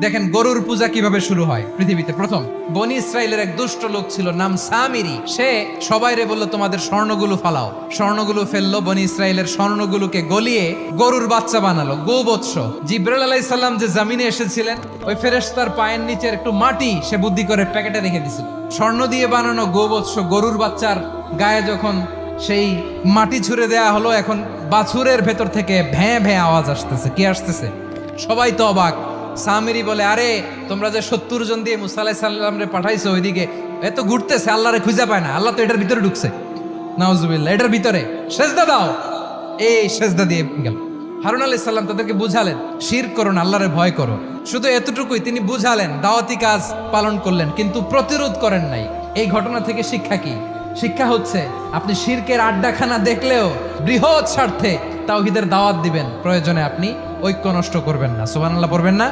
দেখেন গরুর পূজা কিভাবে শুরু হয় পৃথিবীতে প্রথম। বনি ইসরায়েলের এক দুষ্ট লোক ছিল, নাম সামিরি। সে সবাইরে বলল তোমাদের স্বর্ণগুলো ফালাও। স্বর্ণগুলো ফেললো, বনি ইসরায়েলের স্বর্ণগুলোকে গলিয়ে গরুর বাচ্চা বানালো, গোবৎস। জিব্রাইল আলাইহিস সালাম যে জমিনে এসেছিলেন, ওই ফেরেশতার পায়ের নিচের একটু মাটি সে বুদ্ধি করে প্যাকেটে রেখে দিছিল। স্বর্ণ দিয়ে বানানো গোবৎস গরুর বাচ্চার গায়ে যখন সেই মাটি ছুঁড়ে দেয়া হলো, এখন বাছুরের ভেতর থেকে ভ্যাঁ ভ্যাঁ আওয়াজ আসতেছে। কি আসতেছে? সবাই তো অবাক। সামিরি বলে, আরে তোমরা যে 70 জন দিয়ে মুসা আলাইহিস সালাম রে পাঠাইছো ওইদিকে, এত ঘুরতেছে, আল্লাহরে খুঁজে পায় না, আল্লাহ তো এটার ভিতরে ঢুকছে। নাউজুবিল্লাহ, এটার ভিতরে সেজদা দাও। এই সেজদা দিয়ে গেল। হারুন আলাইহিস সালাম তাদেরকে বুঝালেন, শিরক করো না, আল্লাহরে ভয় করো। শুধু এতটুকুই তিনি বুঝালেন, দাওয়াতি কাজ পালন করলেন, কিন্তু প্রতিরোধ করেন নাই। এই ঘটনা থেকে শিক্ষা কি? শিক্ষা হচ্ছে, আপনি শিরকের আড্ডাখানা দেখলেও বৃহৎ স্বার্থে তাওহীদের দাওয়াত দিবেন, প্রয়োজনে আপনি ঐক্য নষ্ট করবেন না। সুবহানাল্লাহ পড়বেন না?